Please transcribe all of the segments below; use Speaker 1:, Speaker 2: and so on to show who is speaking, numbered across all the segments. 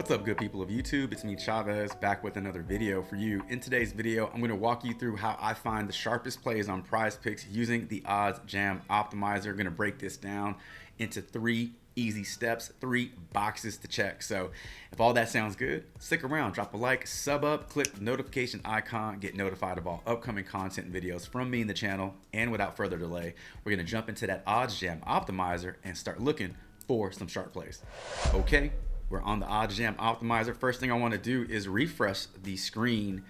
Speaker 1: What's up, good people of YouTube? It's me, Chavez, back with another video for you. In today's video, I'm going to walk you through how I find the sharpest plays on PrizePicks using the Odds Jam Optimizer. I'm going to break this down into 3 easy steps, 3 boxes to check. So if all that sounds good, stick around, drop a like, sub up, click the notification icon, get notified of all upcoming content and videos from me and the channel. And without further delay, we're going to jump into that Odds Jam Optimizer and start looking for some sharp plays. Okay. We're on the Odds Jam Optimizer. First thing I want to do is refresh the screen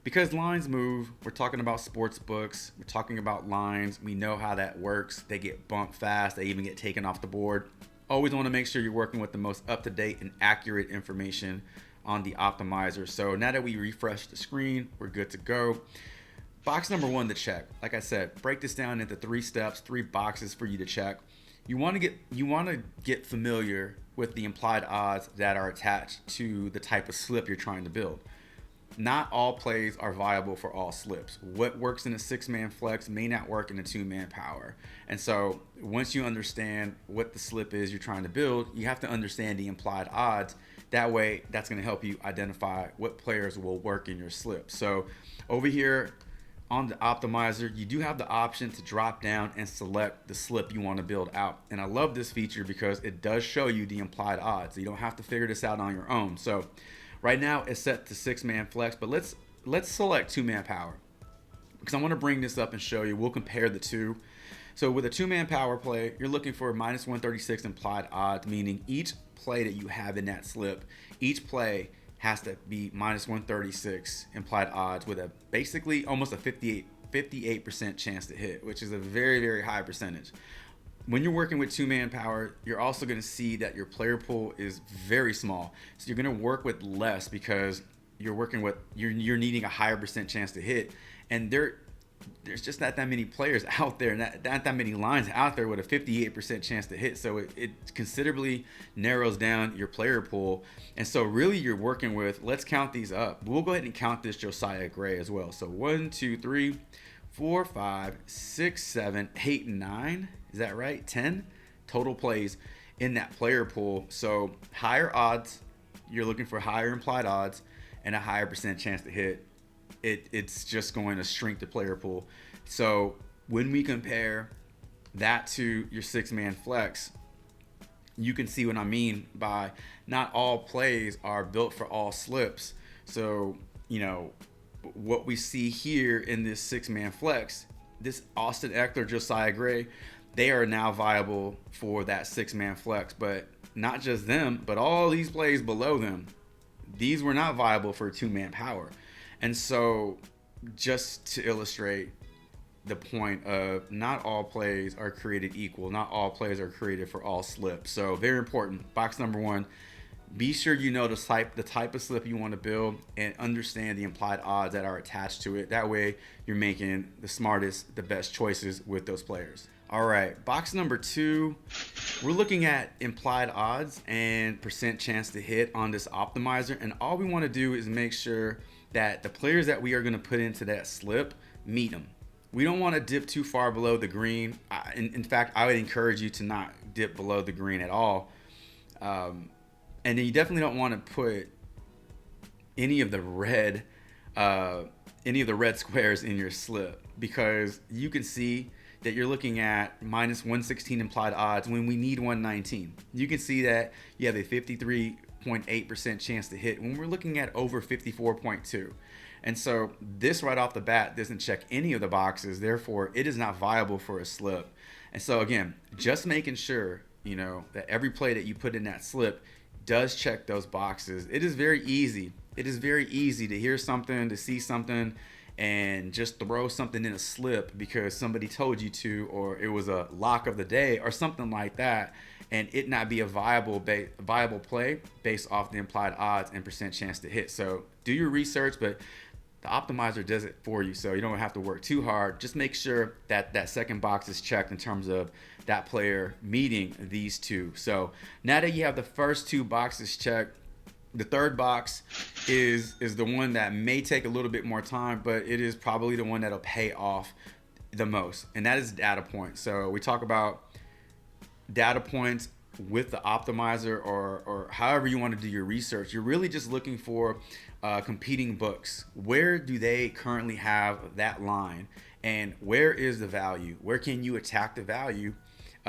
Speaker 1: because lines move. We're talking about sports books. We're talking about lines. We know how that works. They get bumped fast. They even get taken off the board. Always want to make sure you're working with the most up-to-date and accurate information on the optimizer. So now that we refresh the screen, we're good to go. Box number 1 to check. Like I said, break this down into 3 steps, 3 boxes for you to check. You want to get familiar with the implied odds that are attached to the type of slip you're trying to build. Not all plays are viable for all slips. What works in a 6-man flex may not work in a 2-man power. And so once you understand what the slip is you're trying to build, you have to understand the implied odds. That way, that's going to help you identify what players will work in your slip. So over here on the optimizer, you do have the option to drop down and select the slip you want to build out. And I love this feature because it does show you the implied odds. You don't have to figure this out on your own. So right now it's set to 6-man flex, but let's select 2-man power because I want to bring this up and show you. We'll compare the two. So with a 2-man power play, you're looking for minus 136 implied odds, meaning each play that you have in that slip, each play has to be minus 136 implied odds with a basically almost a 58% chance to hit, which is a very, very high percentage. When you're working with 2-man power, you're also going to see that your player pool is very small. So you're going to work with less because you're working with, you're needing a higher percent chance to hit. And there's just not that many players out there, not that many lines out there with a 58% chance to hit. So it considerably narrows down your player pool. And so really you're working with, let's count these up. We'll go ahead and count this Josiah Gray as well. So 1, 2, 3, 4, 5, 6, 7, 8, 9. Is that right? 10 total plays in that player pool. So higher odds, you're looking for higher implied odds and a higher percent chance to hit. It's just going to shrink the player pool. So when we compare that to your 6-man flex, you can see what I mean by not all plays are built for all slips. So, you know, what we see here in this 6-man flex, this Austin Eckler, Josiah Gray, they are now viable for that 6-man flex. But not just them, but all these plays below them, these were not viable for 2-man power. And so just to illustrate the point of not all plays are created equal, not all plays are created for all slips. So very important. Box number 1, be sure you know the type of slip you want to build and understand the implied odds that are attached to it. That way you're making the smartest, the best choices with those players. All right, box number 2, we're looking at implied odds and percent chance to hit on this optimizer. And all we want to do is make sure that the players that we are going to put into that slip meet them. We don't want to dip too far below the green. In fact, I would encourage you to not dip below the green at all. And then you definitely don't want to put any of the red squares in your slip because you can see that you're looking at minus 116 implied odds when we need 119. You can see that you have a 53.8% chance to hit when we're looking at over 54.2. And so this right off the bat doesn't check any of the boxes. Therefore, it is not viable for a slip. And so again, just making sure, you know, that every play that you put in that slip does check those boxes. It is very easy. It is very easy to hear something, to see something, and just throw something in a slip because somebody told you to, or it was a lock of the day or something like that, and it not be a viable play based off the implied odds and percent chance to hit. So do your research, but the optimizer does it for you, so you don't have to work too hard. Just make sure that that second box is checked in terms of that player meeting these two. So now that you have the first 2 boxes checked, the third box is the one that may take a little bit more time, but it is probably the one that'll pay off the most, and that is data points. So we talk about data points with the optimizer, or however you want to do your research, you're really just looking for competing books. Where do they currently have that line, and where is the value? Where can you attack the value?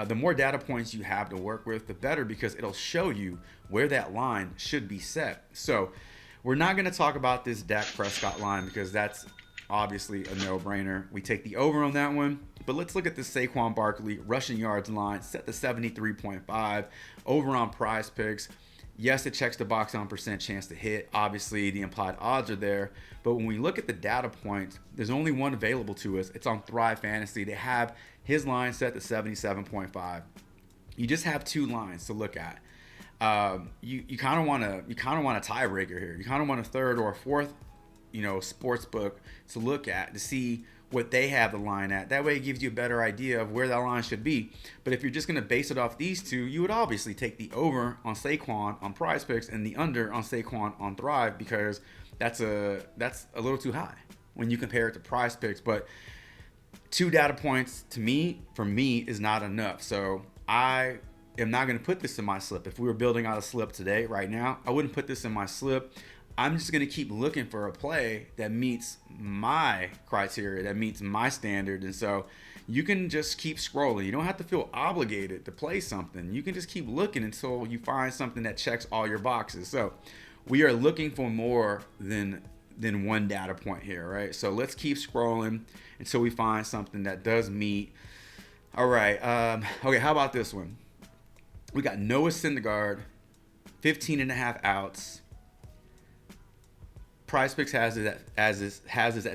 Speaker 1: The more data points you have to work with, the better, because it'll show you where that line should be set. So we're not going to talk about this Dak Prescott line because that's obviously a no-brainer. We take the over on that one. But let's look at the Saquon Barkley rushing yards line, set to 73.5, over on PrizePicks. Yes, it checks the box on percent chance to hit. Obviously, the implied odds are there. But when we look at the data points, there's only one available to us. It's on Thrive Fantasy. They have his line set to 77.5. You just have two lines to look at. You kind of want a tiebreaker here. You kind of want a third or a fourth, sports book to look at to see what they have the line at. That way it gives you a better idea of where that line should be. But if you're just going to base it off these two, you would obviously take the over on Saquon on PrizePicks and the under on Saquon on Thrive, because that's a little too high when you compare it to PrizePicks. But two data points for me is not enough. So I am not going to put this in my slip. If we were building out a slip today, right now, I wouldn't put this in my slip. I'm just going to keep looking for a play that meets my criteria, that meets my standard. And so you can just keep scrolling. You don't have to feel obligated to play something. You can just keep looking until you find something that checks all your boxes. So we are looking for more than one data point here, right? So let's keep scrolling until we find something that does meet. All right. Okay, how about this one? We got Noah Syndergaard, 15.5 outs. PrizePicks has it at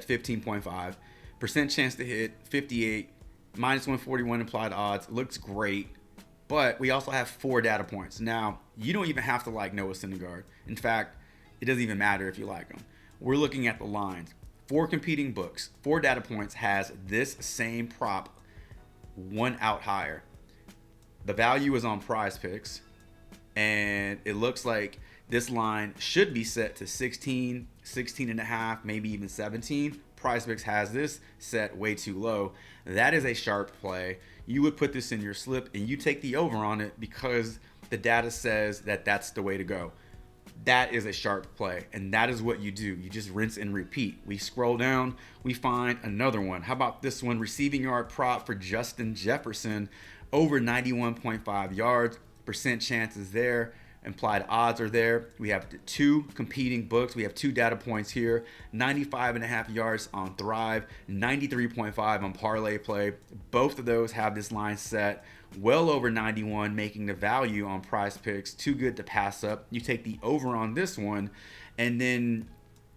Speaker 1: 15.5. Percent chance to hit, 58. Minus 141 implied odds. Looks great. But we also have 4 data points. Now, you don't even have to like Noah Syndergaard. In fact, it doesn't even matter if you like him. We're looking at the lines. 4 competing books. 4 data points has this same prop 1 out higher. The value is on PrizePicks. And it looks like this line should be set to 16, 16.5, maybe even 17. PrizePicks has this set way too low. That is a sharp play. You would put this in your slip and you take the over on it because the data says that that's the way to go. That is a sharp play, and that is what you do. You just rinse and repeat. We scroll down, we find another one. How about this one? Receiving yard prop for Justin Jefferson, over 91.5 yards. Percent chances there. Implied odds are there. We have 2 competing books. We have 2 data points here. 95.5 yards on Thrive, 93.5 on Parlay Play. Both of those have this line set well over 91, making the value on PrizePicks too good to pass up. You take the over on this one, and then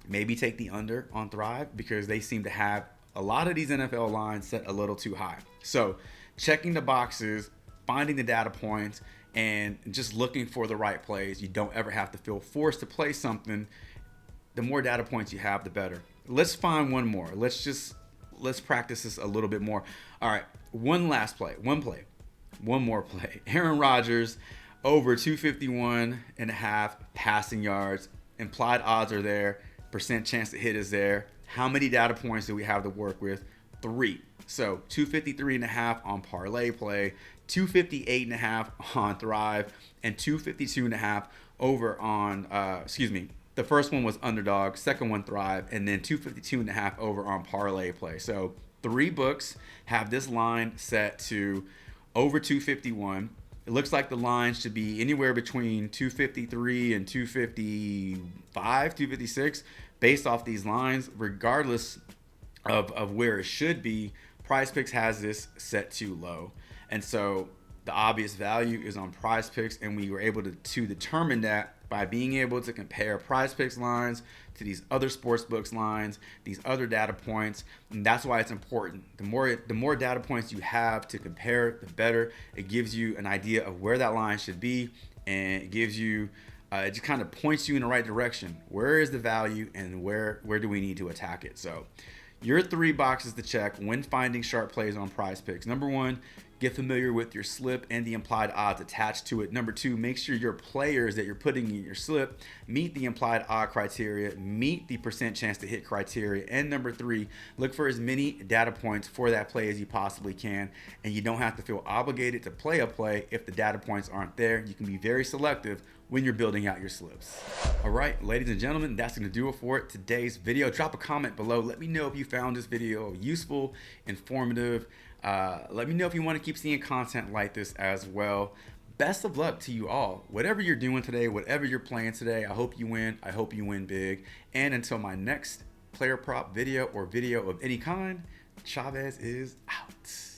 Speaker 1: maybe take the under on Thrive, because they seem to have a lot of these NFL lines set a little too high. So checking the boxes, finding the data points, and just looking for the right plays. You don't ever have to feel forced to play something. The more data points you have, the better. Let's find one more. Let's practice this a little bit more. All right, one more play. Aaron Rodgers, over 251.5 passing yards. Implied odds are there. Percent chance to hit is there. How many data points do we have to work with? 3. So 253.5 on Parlay Play, 258.5 on Thrive, and 252.5 over on, the first one was Underdog, second one Thrive, and then 252.5 over on Parlay Play. So 3 books have this line set to over 251. It looks like the line should be anywhere between 253 and 255, 256, based off these lines, regardless of where it should be. PrizePicks has this set too low. And so the obvious value is on PrizePicks, and we were able to determine that by being able to compare PrizePicks lines to these other sportsbooks lines, these other data points. And that's why it's important. The more data points you have to compare, the better. It gives you an idea of where that line should be, and it gives you it just kind of points you in the right direction. Where is the value, and where do we need to attack it? So your 3 boxes to check when finding sharp plays on PrizePicks. Number 1, Get familiar with your slip and the implied odds attached to it. Number 2, make sure your players that you're putting in your slip meet the implied odd criteria, meet the percent chance to hit criteria. And number 3, look for as many data points for that play as you possibly can. And you don't have to feel obligated to play a play if the data points aren't there. You can be very selective when you're building out your slips. All right, ladies and gentlemen, that's gonna do it for today's video. Drop a comment below. Let me know if you found this video useful, informative. Let me know if you want to keep seeing content like this as well. Best of luck to you all. Whatever you're doing today, whatever you're playing today, I hope you win. I hope you win big. And until my next player prop video or video of any kind, Chavez is out.